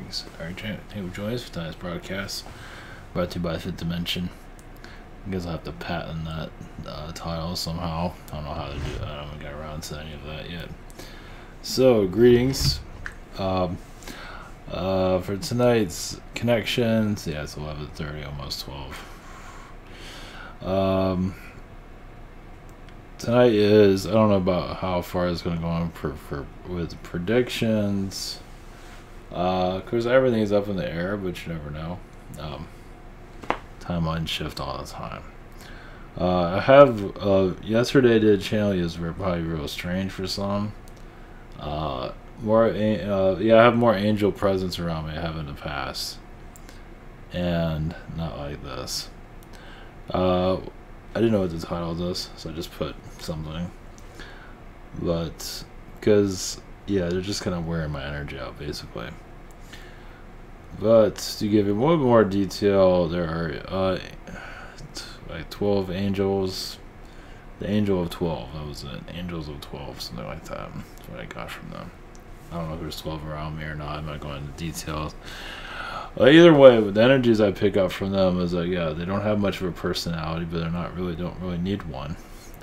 Greetings. Alright, thank you for joining us for tonight's broadcast. Brought to you by Fifth Dimension. I guess I'll have to patent that title somehow. I don't know how to do that. I haven't got around to any of that yet. So, greetings. For tonight's connections, yeah, it's 11:30, almost 12. Tonight is, I don't know about how far it's going to go on with predictions. Of course, everything's up in the air, but you never know. Timelines shift all the time. I have, yesterday I did a channel is probably real strange for some. Yeah, I have more angel presence around me I have in the past. And not like this. I didn't know what the title of this, so I just put something. But, because, yeah, they're just kind of wearing my energy out, basically. But, to give you a little more detail, there are, like 12 angels. The Angel of 12, that was it. Angels of 12, something like that. That's what I got from them. I don't know if there's 12 around me or not. I'm not going into details. Either way, the energies I pick up from them is like, yeah, they don't have much of a personality, but don't really need one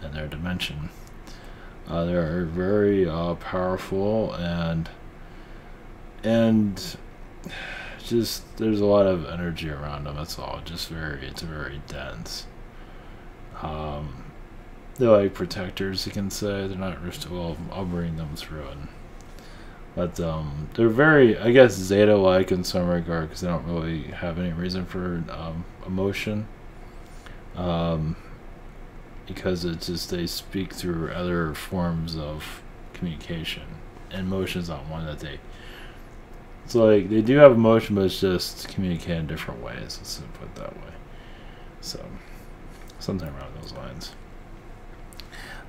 in their dimension. They're very powerful and just there's a lot of energy around them. That's all. It's very dense. They're like protectors, you can say. They're not just, well, I'll bring them through it. But they're very, I guess, Zeta-like in some regard, because they don't really have any reason for emotion. Because it's just they speak through other forms of communication. And emotion's not one that they... It's like, they do have emotion, but it's just communicate in different ways. Let's put it that way. So, something around those lines.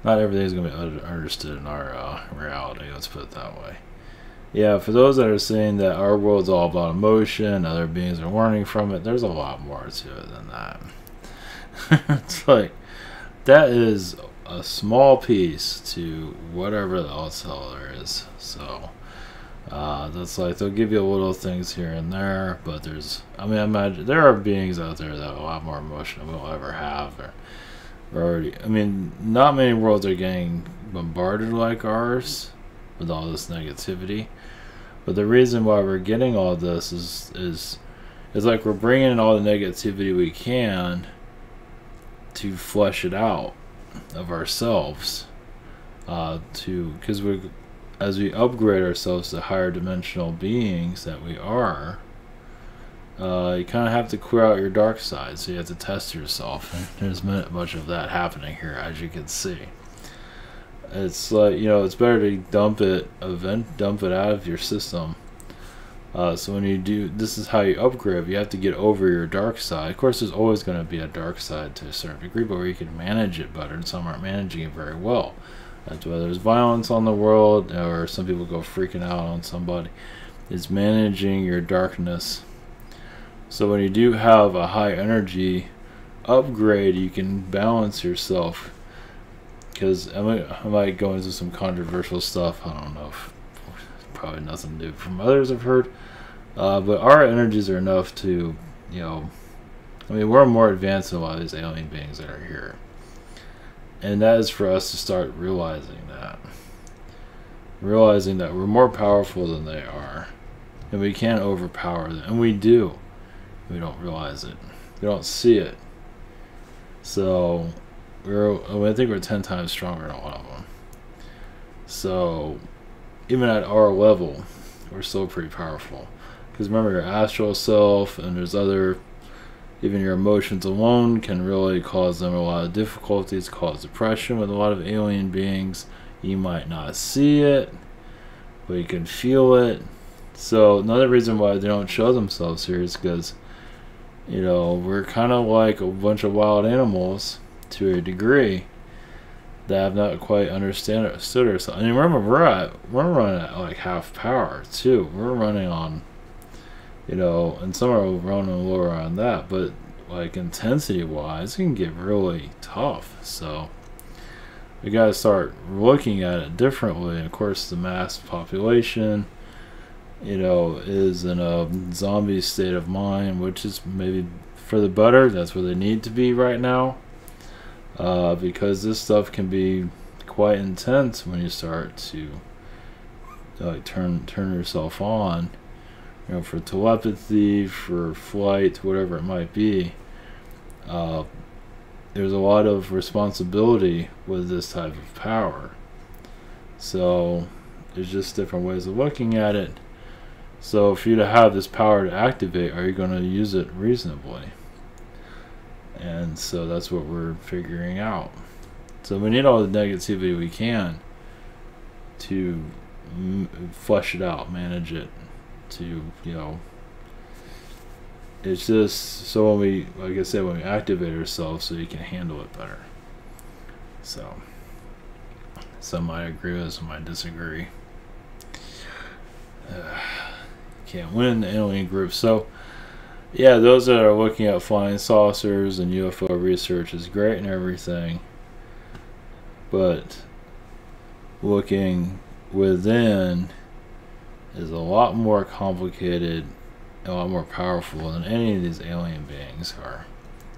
Not everything is going to be understood in our reality, let's put it that way. Yeah, for those that are saying that our world's all about emotion, other beings are learning from it, there's a lot more to it than that. It's like, that is a small piece to whatever else there is. So, that's like, they'll give you little things here and there, but there's, I mean, I imagine, there are beings out there that have a lot more emotion than we'll ever have, or already, I mean, not many worlds are getting bombarded like ours with all this negativity. But the reason why we're getting all this is like we're bringing in all the negativity we can to flesh it out of ourselves. Because as we upgrade ourselves to higher dimensional beings that we are, you kind of have to clear out your dark side, so you have to test yourself. And there's not much of that happening here, as you can see. It's like, you know, it's better to dump it out of your system. So when you do, this is how you upgrade. You have to get over your dark side. Of course, there's always going to be a dark side to a certain degree, but where you can manage it better, and some aren't managing it very well. That's why there's violence on the world, or some people go freaking out on somebody. It's managing your darkness. So when you do have a high energy upgrade, you can balance yourself. Because I might go into some controversial stuff. I don't know. Probably nothing new from others I've heard. But our energies are enough to, you know, I mean, we're more advanced than a lot of these alien beings that are here. And that is for us to start realizing that. Realizing that we're more powerful than they are. And we can't overpower them. And we do. We don't realize it. We don't see it. So... I think we're 10 times stronger than a lot of them. So, even at our level, we're still pretty powerful. Because remember, your astral self, and there's other, even your emotions alone can really cause them a lot of difficulties, cause depression with a lot of alien beings. You might not see it, but you can feel it. So, another reason why they don't show themselves here is because, you know, we're kind of like a bunch of wild animals to a degree that have not quite understood ourselves. I mean, remember, we're running at like half power too. We're running on, you know, and some are running lower on that, but like intensity wise, it can get really tough. So we gotta start looking at it differently. And of course, the mass population is in a zombie state of mind, which is maybe for the better. That's where they need to be right now, because this stuff can be quite intense when you start to turn yourself on, for telepathy, for flight, whatever it might be. There's a lot of responsibility with this type of power. So there's just different ways of looking at it. So for you to have this power to activate, are you going to use it reasonably? And so that's what we're figuring out. So we need all the negativity we can to flush it out, manage it, to, it's just so when we, like I said, when we activate ourselves, so you can handle it better. So some might agree with us, some might disagree. Can't win the alien group. So yeah, those that are looking at flying saucers and UFO research is great and everything, but looking within is a lot more complicated, a lot more powerful than any of these alien beings are.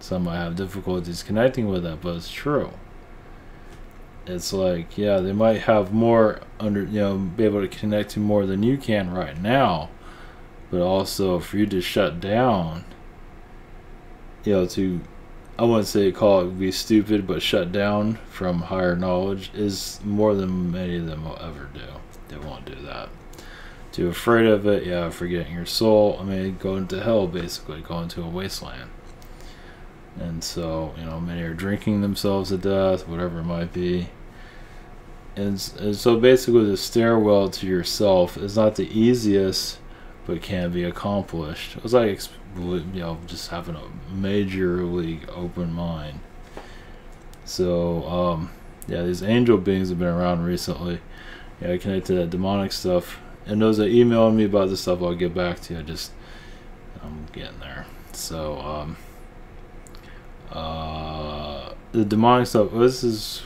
Some might have difficulties connecting with that, but it's true. It's like, yeah, they might have more be able to connect to more than you can right now, but also for you to shut down, to, I wouldn't say call it be stupid, but shut down from higher knowledge is more than many of them will ever do. They won't do that. Too afraid of it, yeah, forgetting your soul. I mean, go into hell, basically, go into a wasteland. And so, many are drinking themselves to death, whatever it might be. And so basically the stairwell to yourself is not the easiest, but can be accomplished. It's like, just having a majorly open mind. So, yeah, these angel beings have been around recently. Yeah, I connect to that demonic stuff. And those that emailed me about this stuff, I'll get back to you. I'm getting there. So, the demonic stuff. This is,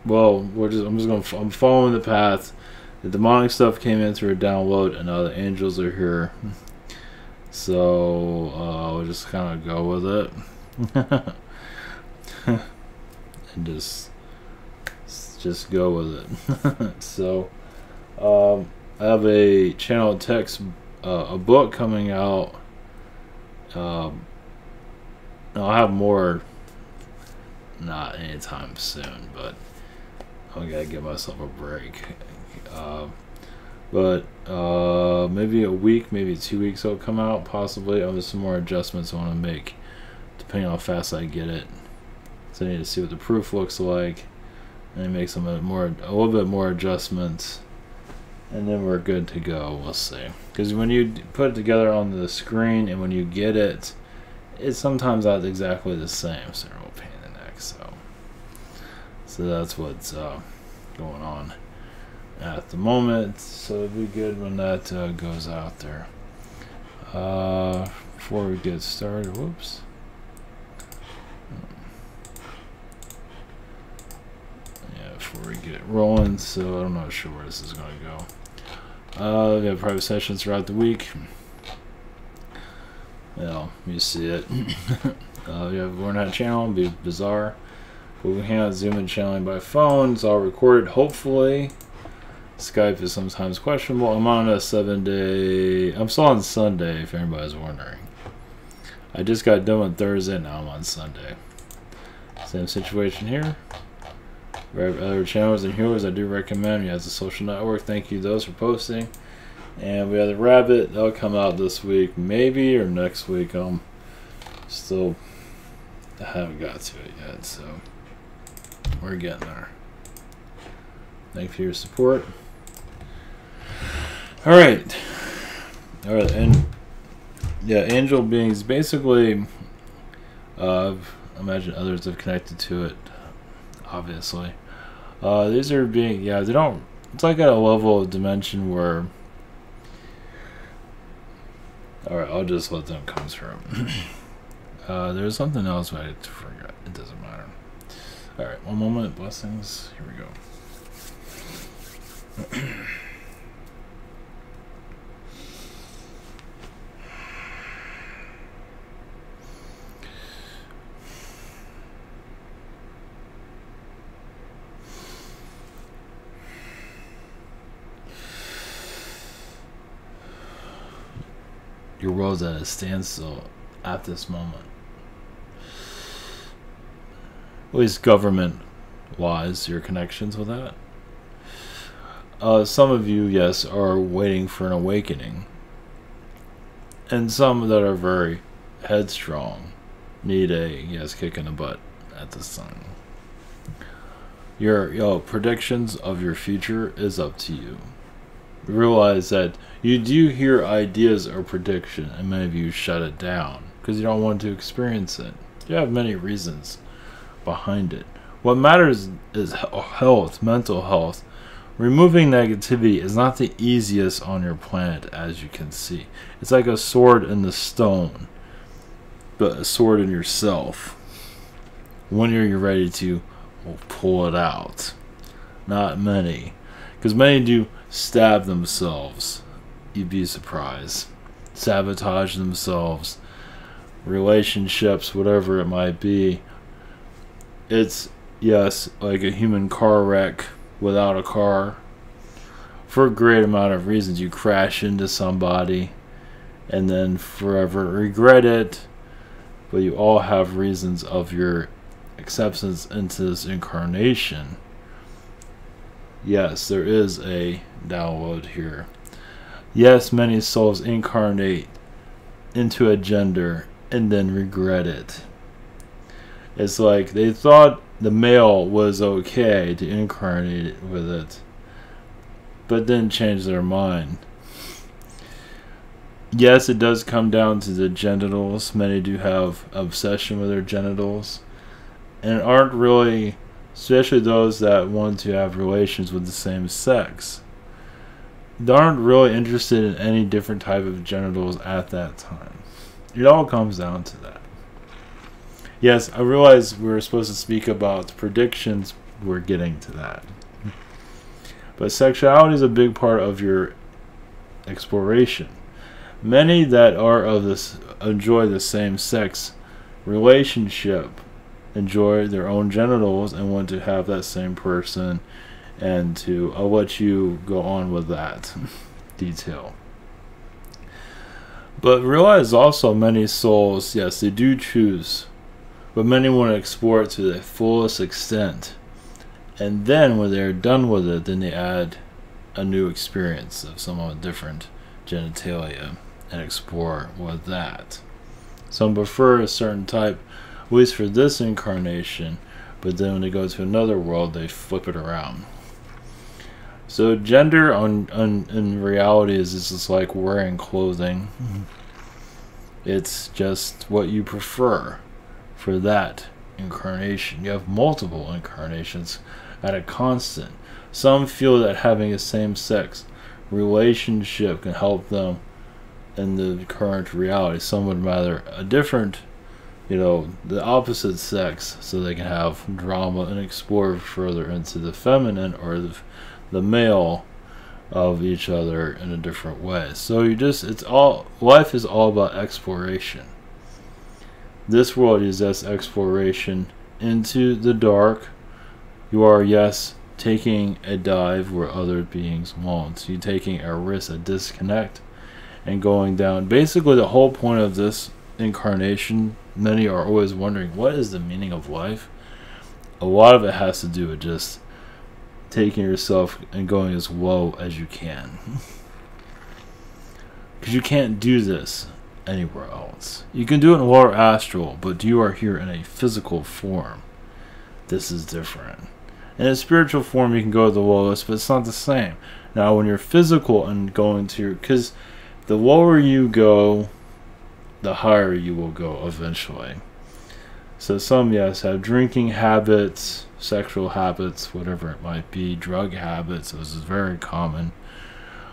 well, I'm following the path. The demonic stuff came in through a download, and now the angels are here. So, we'll just kind of go with it, and just go with it. So, I have a channel text, a book coming out. I'll have more, not anytime soon, but I gotta give myself a break. But maybe a week, maybe 2 weeks it'll come out, possibly. There's some more adjustments I want to make, depending on how fast I get it. So I need to see what the proof looks like, and make a little bit more adjustments. And then we're good to go. We'll see. Because when you put it together on the screen and when you get it, it's sometimes not exactly the same. So we'll pain in the neck. So that's what's going on at the moment. So it'll be good when that goes out there. Before we get started, whoops. Before we get rolling, so I'm not sure where this is going to go. We have private sessions throughout the week. You see it. We have Learn How to Channel, Be Bizarre. Google Hangout, Zoom, and channeling by phone. It's all recorded, hopefully. Skype is sometimes questionable. I'm on a 7-day. I'm still on Sunday, if anybody's wondering. I just got done on Thursday, now I'm on Sunday. Same situation here. We have other channels and viewers I do recommend. We have the social network. Thank you those for posting. And we have the rabbit. That'll come out this week, maybe, or next week. I haven't got to it yet, so we're getting there. Thank you for your support. All right, and yeah, angel beings. Basically, I imagine others have connected to it. Obviously, these are being, they don't, it's like at a level of dimension where, alright, I'll just let them come through. There's something else I forgot. It doesn't matter. Alright, one moment. Blessings. Here we go. Your world's at a standstill at this moment. At least government-wise, your connections with that. Some of you, yes, are waiting for an awakening. And some that are very headstrong need a, yes, kick in the butt at this time. Your predictions of your future is up to you. Realize that you do hear ideas or prediction, and many of you shut it down because you don't want to experience it. You have many reasons behind it. What matters is health, mental health. Removing negativity is not the easiest on your planet, as you can see. It's like a sword in the stone, but a sword in yourself. When are you ready to pull it out? Not many, because many do stab themselves. You'd be surprised. Sabotage themselves, relationships, whatever it might be. It's, yes, like a human car wreck without a car. For a great amount of reasons, you crash into somebody and then forever regret it. But you all have reasons of your acceptance into this incarnation. Yes, there is a download here. Yes, many souls incarnate into a gender and then regret it. It's like they thought the male was okay to incarnate with it, but then change their mind. Yes, it does come down to the genitals. Many do have obsession with their genitals and aren't really, especially those that want to have relations with the same sex, they aren't really interested in any different type of genitals at that time. It all comes down to that. Yes, I realize we're supposed to speak about predictions. We're getting to that. But sexuality is a big part of your exploration. Many that are of this enjoy the same sex relationship, enjoy their own genitals and want to have that same person, and to I'll let you go on with that detail. But realize also many souls, yes, they do choose, but many want to explore it to the fullest extent. And then when they're done with it, then they add a new experience of somewhat different genitalia and explore with that. Some prefer a certain type, at least for this incarnation, but then when they go to another world, they flip it around. So gender in reality is just like wearing clothing. It's just what you prefer for that incarnation. You have multiple incarnations at a constant. Some feel that having a same-sex relationship can help them in the current reality. Some would rather a different, the opposite sex, so they can have drama and explore further into the feminine or the male of each other in a different way. So life is all about exploration. This world is just exploration into the dark. You are, yes, taking a dive where other beings won't. You're taking a risk, a disconnect, and going down. Basically, the whole point of this incarnation, many are always wondering, what is the meaning of life? A lot of it has to do with just taking yourself and going as low as you can. Because you can't do this anywhere else. You can do it in lower astral, but you are here in a physical form. This is different. In a spiritual form, you can go to the lowest, but it's not the same. Now, when you're physical and going to, because the lower you go, the higher you will go eventually. So some, yes, have drinking habits, sexual habits, whatever it might be, drug habits. This is very common.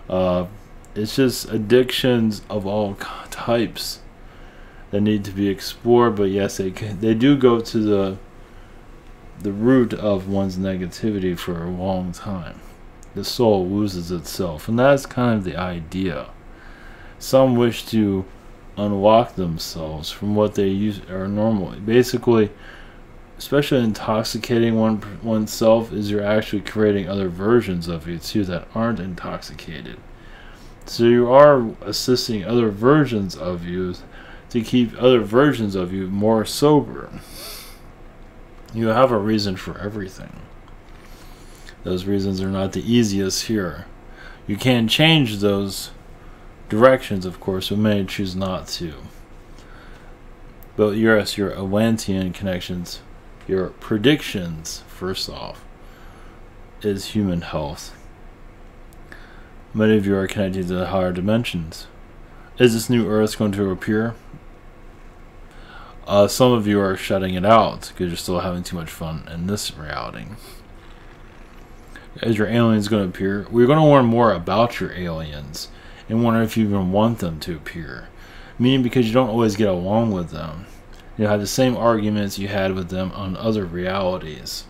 It's just addictions of all types that need to be explored. But yes, they do go to the root of one's negativity for a long time. The soul loses itself, and that's kind of the idea. Some wish to unlock themselves from what they are normally. Basically, especially intoxicating oneself is you're actually creating other versions of you too that aren't intoxicated. So you are assisting other versions of you to keep other versions of you more sober. You have a reason for everything. Those reasons are not the easiest here. You can change those directions, of course, but many choose not to. But yes, your Atlantean connections, your predictions, first off, is human health. Many of you are connected to the higher dimensions. Is this new Earth going to appear? Some of you are shutting it out because you're still having too much fun in this reality. Is your aliens going to appear? We're going to learn more about your aliens and wonder if you even want them to appear. Meaning because you don't always get along with them. You'll have the same arguments you had with them on other realities.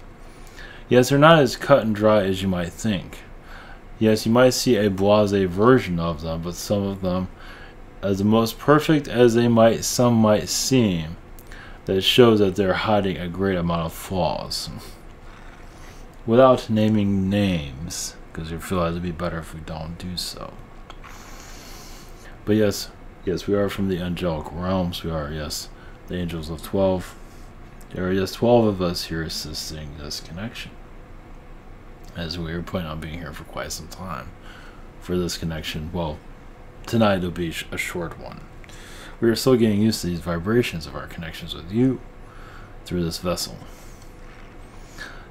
Yes, they're not as cut and dry as you might think. Yes, you might see a blasé version of them, but some of them, as the most perfect as some might seem, that shows that they're hiding a great amount of flaws. Without naming names, because we feel like it'd be better if we don't do so. But yes, we are from the angelic realms. We are, yes, the angels of 12. There are, yes, 12 of us here assisting this connection. As we were planning on being here for quite some time for this connection. Well, tonight it'll be a short one. We are still getting used to these vibrations of our connections with you through this vessel,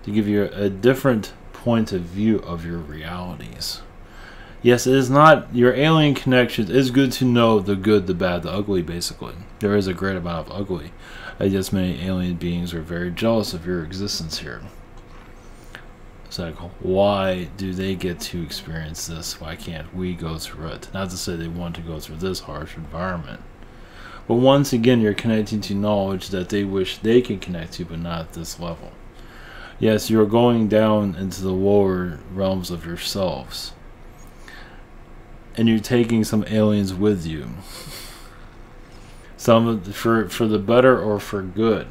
to give you a different point of view of your realities. Yes, it is not your alien connections. It is good to know the good, the bad, the ugly, basically. There is a great amount of ugly. I guess many alien beings are very jealous of your existence here. It's like, why do they get to experience this? Why can't we go through it? Not to say they want to go through this harsh environment. But once again, you're connecting to knowledge that they wish they can connect to, but not at this level. Yes, you're going down into the lower realms of yourselves. And you're taking some aliens with you. Some for the better or for good.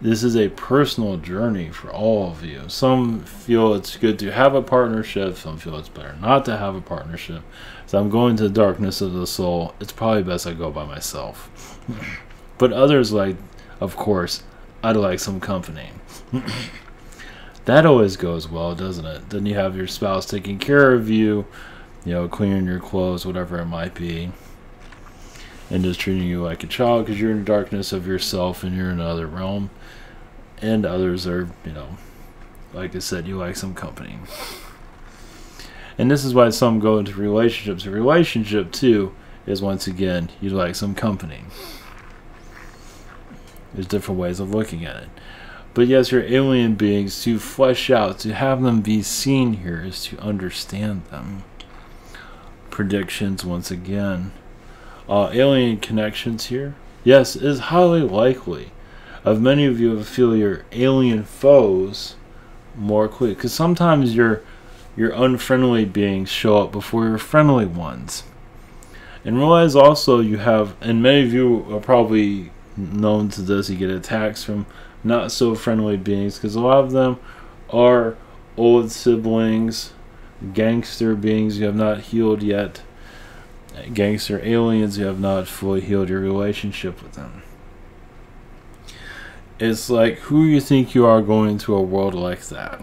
This is a personal journey for all of you. Some feel it's good to have a partnership. Some feel it's better not to have a partnership. So I'm going to the darkness of the soul. It's probably best I go by myself. But others like, of course, I'd like some company. That always goes well, doesn't it? Then you have your spouse taking care of you, cleaning your clothes, whatever it might be. And just treating you like a child because you're in the darkness of yourself and you're in another realm. And others are, like I said, you like some company. And this is why some go into relationships. A relationship, too, is once again, you like some company. There's different ways of looking at it. But yes, your alien beings, to flesh out, to have them be seen here, is to understand them. Predictions, once again. Alien connections here, yes, is highly likely. Of many of you feel your alien foes more quickly, because sometimes your unfriendly beings show up before your friendly ones. And realize also you have, and many of you are probably known to this, you get attacks from not so friendly beings, because a lot of them are old siblings, gangster beings you have not healed yet. Gangster aliens, you have not fully healed your relationship with them. It's like, who you think you are going to a world like that?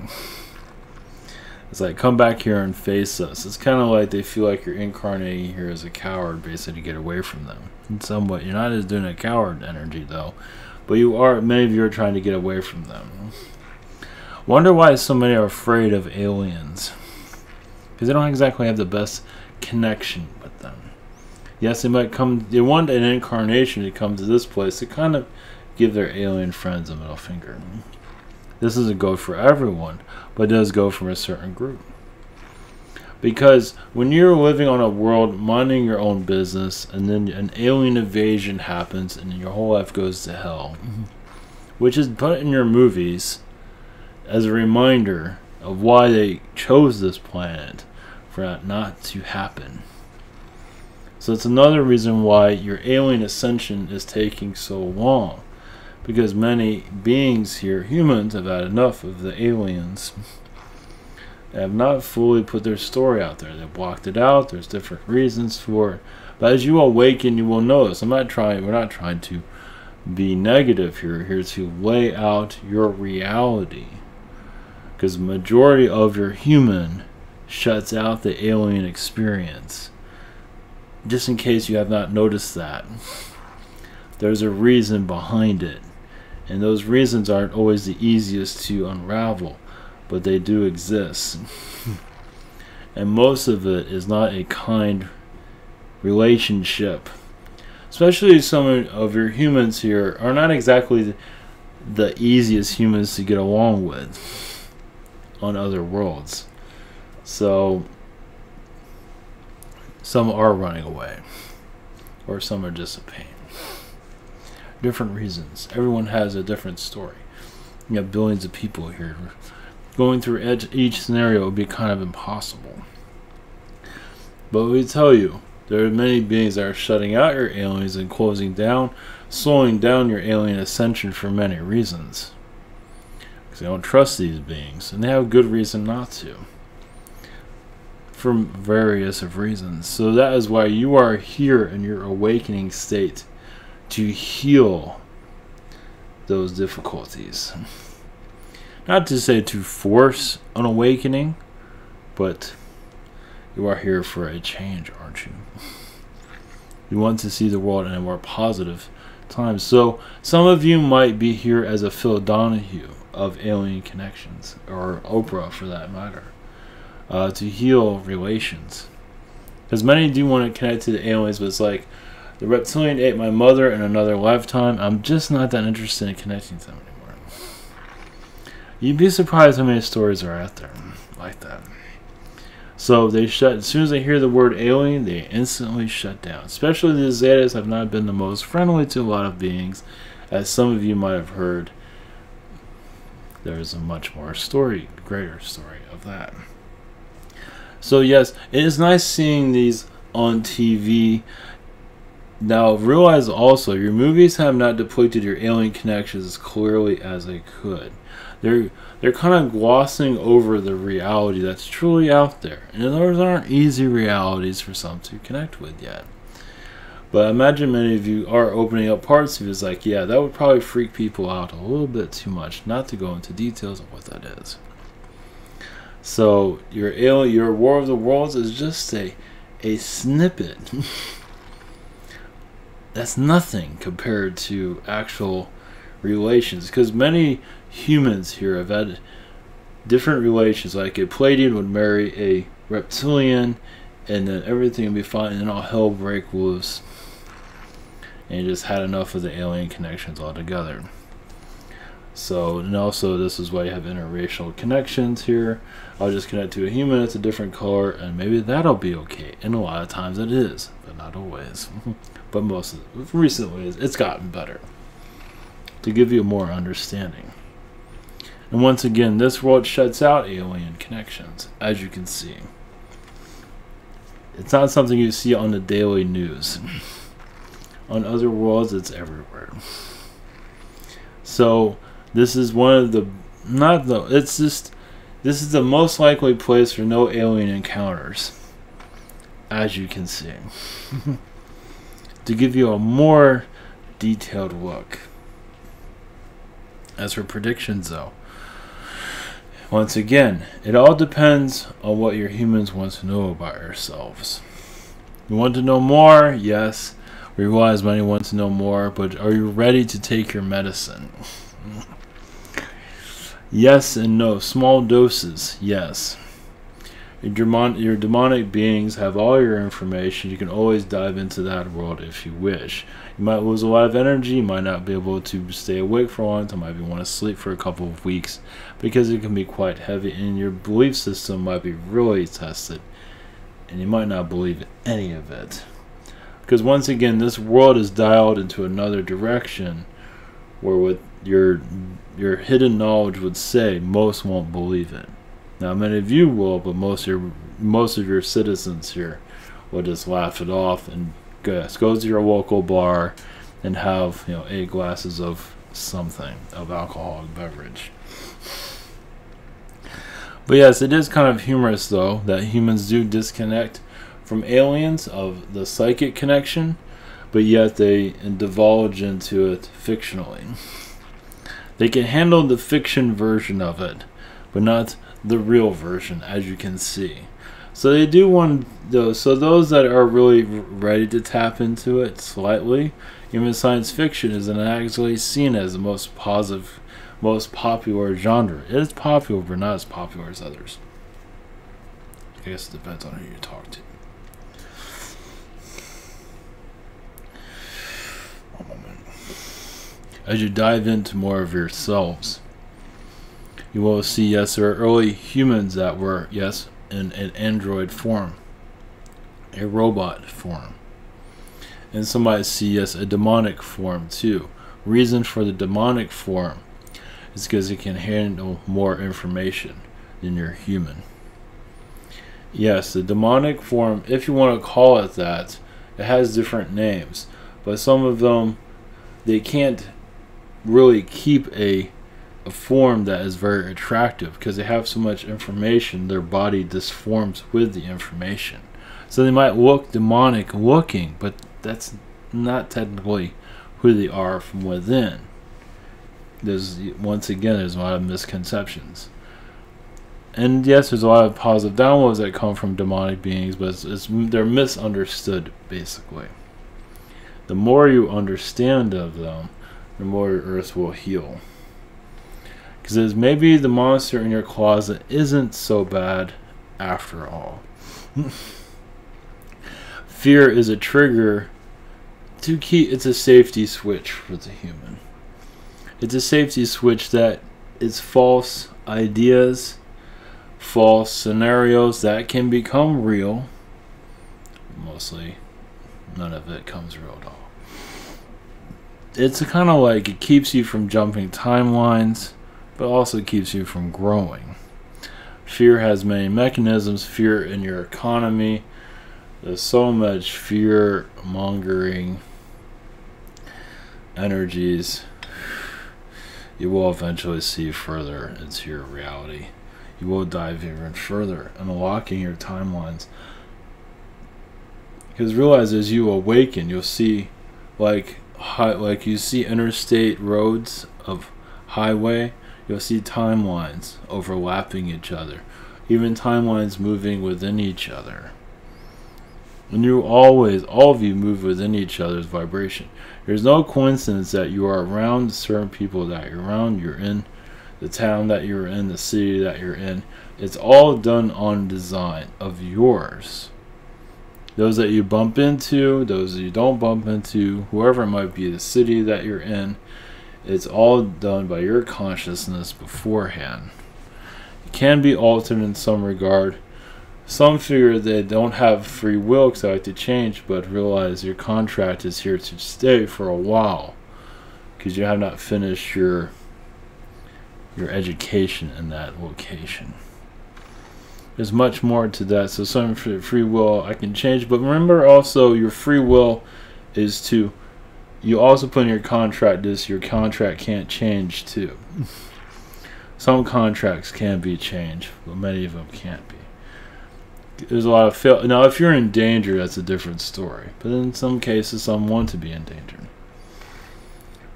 It's like, come back here and face us. It's kind of like they feel like you're incarnating here as a coward, basically, to get away from them. In some way, you're not as doing a coward energy, though. But you are, many of you are trying to get away from them. Wonder why so many are afraid of aliens. Because they don't exactly have the best connection with them. Yes, they might come, they want an incarnation to come to this place to kind of give their alien friends a middle finger. This doesn't go for everyone, but it does go from a certain group. Because when you're living on a world, minding your own business, and then an alien invasion happens and your whole life goes to hell, which is put in your movies as a reminder of why they chose this planet for that not to happen. So it's another reason why your alien ascension is taking so long. Because many beings here, humans, have had enough of the aliens. have not fully put their story out there. They've blocked it out. There's different reasons for it. But as you awaken, you will notice. We're not trying to be negative here. We're here to lay out your reality. Because the majority of your human shuts out the alien experience. Just in case you have not noticed that. There's a reason behind it. And those reasons aren't always the easiest to unravel, but they do exist. And most of it is not a kind relationship. Especially some of your humans here are not exactly the easiest humans to get along with on other worlds. So some are running away, or some are just a pain. Different reasons. Everyone has a different story. You have billions of people here. Going through each scenario would be kind of impossible. But we tell you, there are many beings that are shutting out your aliens and slowing down your alien ascension for many reasons. Because they don't trust these beings, and they have good reason not to. For various of reasons. So that is why you are here in your awakening state, to heal those difficulties. Not to say to force an awakening, but you are here for a change, aren't you? You want to see the world in a more positive time. So some of you might be here as a Phil Donahue of Alien Connections, or Oprah for that matter, to heal relations. Because many do want to connect to the aliens, but it's like, the reptilian ate my mother in another lifetime. I'm just not that interested in connecting to them anymore. You'd be surprised how many stories are out there like that. So they shut, as soon as they hear the word alien, they instantly shut down. Especially the Zetas have not been the most friendly to a lot of beings. As some of you might have heard, there's a much more greater story of that. So yes, it is nice seeing these on TV. Now, realize also, your movies have not depicted your alien connections as clearly as they could. They're kind of glossing over the reality that's truly out there. And those aren't easy realities for some to connect with yet. But I imagine many of you are opening up parts of it. It's like, yeah, that would probably freak people out a little bit too much, not to go into details of what that is. So, your War of the Worlds is just a snippet. That's nothing compared to actual relations, because many humans here have had different relations. Like a Pleiadian would marry a reptilian, and then everything would be fine, and then all hell break loose, and you just had enough of the alien connections altogether. So, and also this is why you have interracial connections here. I'll just connect to a human, it's a different color, and maybe that'll be okay. And a lot of times it is, but not always. But recently it's gotten better to give you more understanding. And once again, this world shuts out alien connections, as you can see. It's not something you see on the daily news. On other worlds, it's everywhere. So this is one of the this is the most likely place for no alien encounters, as you can see. To give you a more detailed look. As for predictions, though, once again, it all depends on what your humans want to know about yourselves. You want to know more? Yes. We realize many want to know more, but are you ready to take your medicine? Yes and no. Small doses, yes. Your demonic beings have all your information. You can always dive into that world if you wish. You might lose a lot of energy. You might not be able to stay awake for a long time. You might want to sleep for a couple of weeks because it can be quite heavy, and your belief system might be really tested, and you might not believe any of it. Because once again, this world is dialed into another direction where what your hidden knowledge would say, most won't believe it. Now, many of you will, but most of your citizens here will just laugh it off and go to your local bar and have 8 glasses of something, of alcoholic beverage. But yes, it is kind of humorous though that humans do disconnect from aliens of the psychic connection, but yet they divulge into it fictionally. They can handle the fiction version of it, but not the real version, as you can see. So they do want those. So those that are really ready to tap into it slightly, even science fiction isn't actually seen as the most positive, most popular genre. It is popular, but not as popular as others. I guess it depends on who you talk to. One moment. As you dive into more of yourselves, you will see, yes, there are early humans that were, yes, in an android form, a robot form. And some might see, yes, a demonic form too. Reason for the demonic form is because it can handle more information than your human. Yes, the demonic form, if you want to call it that, it has different names. But some of them, they can't really keep a form that is very attractive because they have so much information, their body disforms with the information. So they might look demonic looking, but that's not technically who they are from within. Once again, there's a lot of misconceptions. And yes, there's a lot of positive downloads that come from demonic beings, but they're misunderstood, basically. The more you understand of them, the more your earth will heal. Because maybe the monster in your closet isn't so bad after all. Fear is a trigger to keep. It's a safety switch for the human. It's a safety switch that is false ideas, false scenarios that can become real. Mostly, none of it comes real at all. It's kind of like it keeps you from jumping timelines, but also keeps you from growing. Fear has many mechanisms. Fear in your economy. There's so much fear-mongering energies. You will eventually see further into your reality. You will dive even further, unlocking your timelines. Because realize as you awaken, you'll see like you see interstate roads of highway. You'll see timelines overlapping each other, even timelines moving within each other. And you always, all of you move within each other's vibration. There's no coincidence that you are around certain people that you're around. You're in the town that you're in, the city that you're in. It's all done on design of yours. Those that you bump into, those that you don't bump into, whoever it might be, the city that you're in, it's all done by your consciousness beforehand. It can be altered in some regard. Some figure they don't have free will because they like to change, but realize your contract is here to stay for a while because you have not finished your education in that location. There's much more to that. So some free will I can change, but remember also your free will is to, you also put in your contract this, your contract can't change too. Some contracts can be changed, but many of them can't be. There's a lot of fail. Now, if you're in danger, that's a different story. But in some cases, some want to be in danger.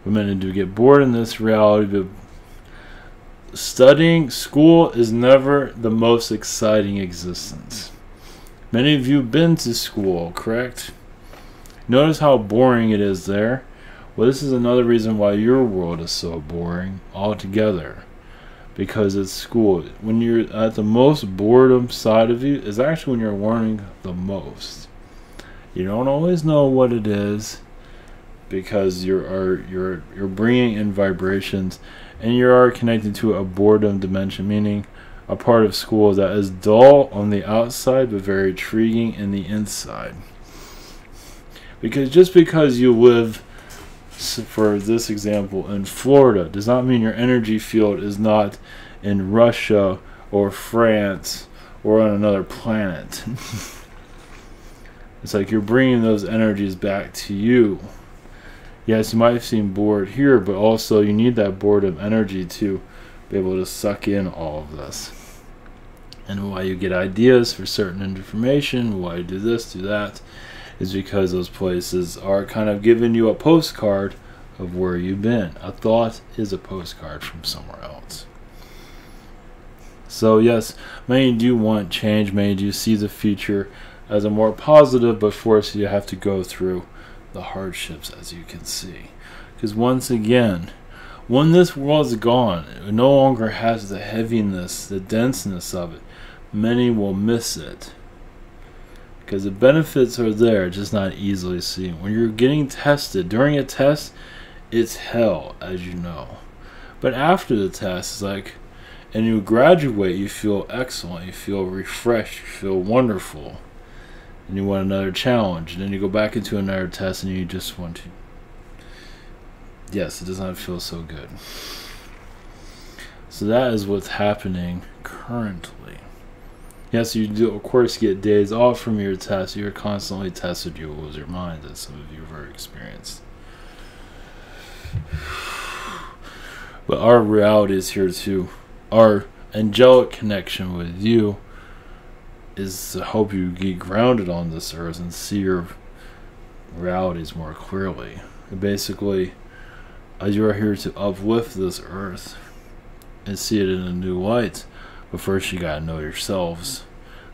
But many do get bored in this reality. But studying, school is never the most exciting existence. Many of you have been to school, correct? Notice how boring it is there. Well, this is another reason why your world is so boring altogether. Because it's school. When you're at the most boredom side of you is actually when you're learning the most. You don't always know what it is because you're bringing in vibrations and you are connected to a boredom dimension, meaning a part of school that is dull on the outside but very intriguing in the inside. Because just because you live, for this example, in Florida does not mean your energy field is not in Russia or France or on another planet. It's like you're bringing those energies back to you. Yes, you might seem bored here, but also you need that boredom energy to be able to suck in all of this. And why you get ideas for certain information, why you do this, do that, is because those places are kind of giving you a postcard of where you've been. A thought is a postcard from somewhere else. So yes, many do want change, many do see the future as a more positive, but force you to have to go through the hardships, as you can see. Because once again, when this world is gone, it no longer has the heaviness, the denseness of it. Many will miss it. Because the benefits are there, just not easily seen. When you're getting tested, during a test, it's hell, as you know. But after the test, it's like, and you graduate, you feel excellent, you feel refreshed, you feel wonderful. And you want another challenge. And then you go back into another test and you just want to. Yes, it does not feel so good. So that is what's happening currently. Yes, you do, of course, get days off from your test. You're constantly tested. You will lose your mind, as some of you have already experienced. But our reality is here too. Our angelic connection with you is to help you get grounded on this earth and see your realities more clearly. And basically, as you are here to uplift this earth and see it in a new light, but first you gotta know yourselves.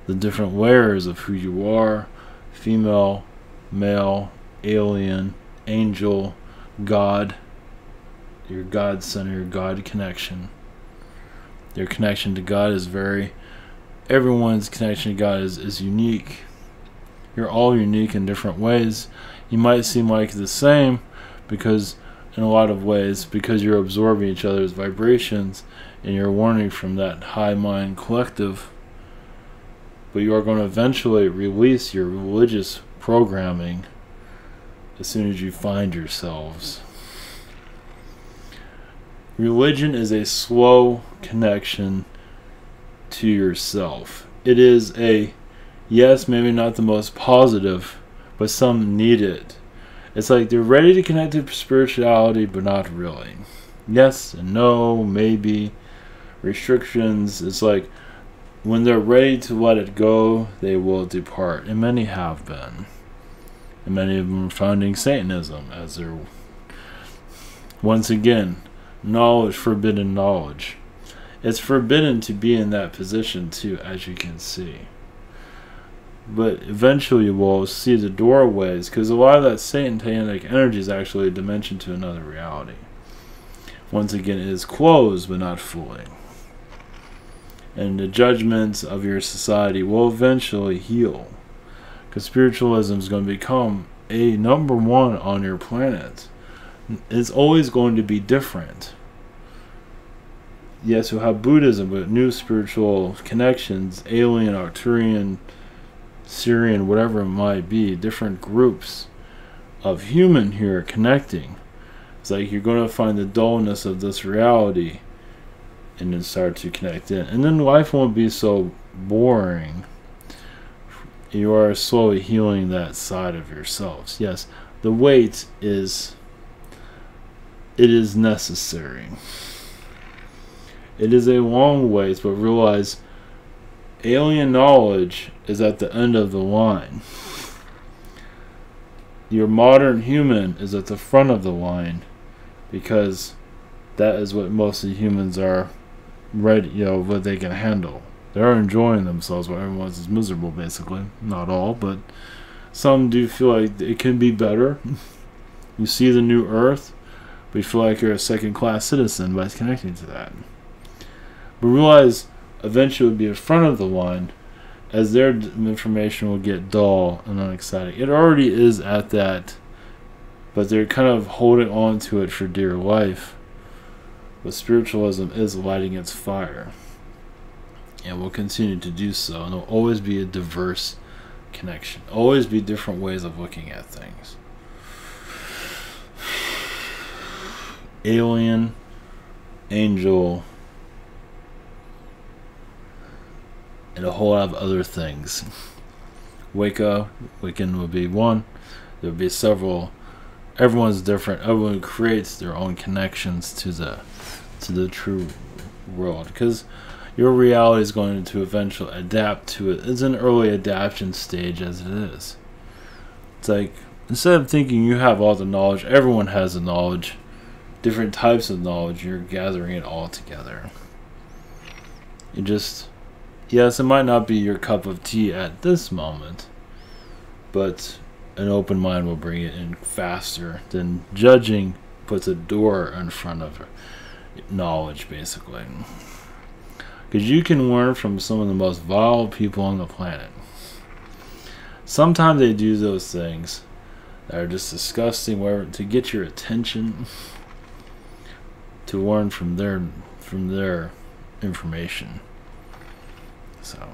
The different layers of who you are: female, male, alien, angel, God, your God center, your God connection. Your connection to God is everyone's connection to God is unique. You're all unique in different ways. You might seem like the same because, in a lot of ways, because you're absorbing each other's vibrations and you're learning from that high mind collective. But you are going to eventually release your religious programming as soon as you find yourselves. Religion is a slow connection to yourself. It is yes, maybe not the most positive, but some need it. It's like they're ready to connect to spirituality, but not really. Yes and no, maybe. Restrictions. It's like when they're ready to let it go, they will depart. And many have been. And many of them are founding Satanism as their, once again, knowledge, forbidden knowledge. It's forbidden to be in that position too, as you can see. But eventually you will see the doorways, because a lot of that satanic energy is actually a dimension to another reality. Once again, it is closed, but not fully. And the judgments of your society will eventually heal. Because spiritualism is going to become a number one on your planet. It's always going to be different. Yes, you'll have Buddhism, but new spiritual connections, alien, Arcturian, Syrian, whatever it might be, different groups of human here connecting. It's like you're going to find the dullness of this reality and then start to connect in. And then life won't be so boring. You are slowly healing that side of yourselves. Yes, the wait is necessary. It is a long wait, but realize alien knowledge is at the end of the line. Your modern human is at the front of the line, because that is what most of the humans are ready, what they can handle. They're enjoying themselves while everyone else is miserable, basically. Not all, but some do feel like it can be better. You see the new earth, but you feel like you're a second-class citizen by connecting to that. But realize eventually it will be in front of the line, as their information will get dull and unexciting. It already is at that, but they're kind of holding on to it for dear life. But spiritualism is lighting its fire, and will continue to do so. And there will always be a diverse connection, always be different ways of looking at things. Alien, angel, and a whole lot of other things. Wiccan would be one. There would be several. Everyone's different. Everyone creates their own connections to the true world. Because your reality is going to eventually adapt to it. It's an early adaptation stage as it is. It's like, instead of thinking you have all the knowledge, everyone has the knowledge, different types of knowledge, you're gathering it all together. You just, yes, it might not be your cup of tea at this moment, but an open mind will bring it in faster than judging puts a door in front of knowledge, basically. Because you can learn from some of the most vile people on the planet. Sometimes they do those things that are just disgusting, whatever, to get your attention, to learn from their information. So,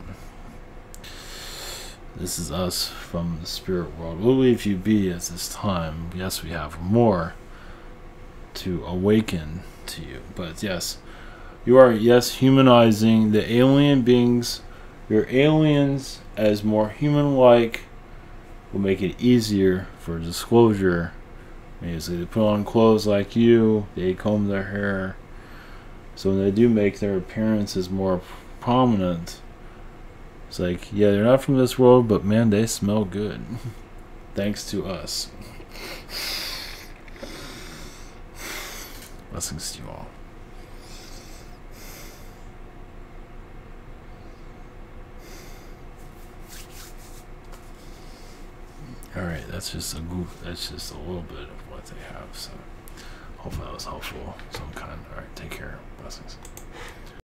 this is us from the spirit world. We'll leave you be at this time. Yes, we have more to awaken to you. But yes, you are, yes, humanizing the alien beings. Your aliens as more human-like will make it easier for disclosure. Basically, they put on clothes like you, they comb their hair. So when they do make their appearances more prominent, it's like, yeah, they're not from this world, but man, they smell good. Thanks to us. Blessings to you all. Alright, that's just a little bit of what they have, so hopefully that was helpful of some kind. Alright, take care. Blessings.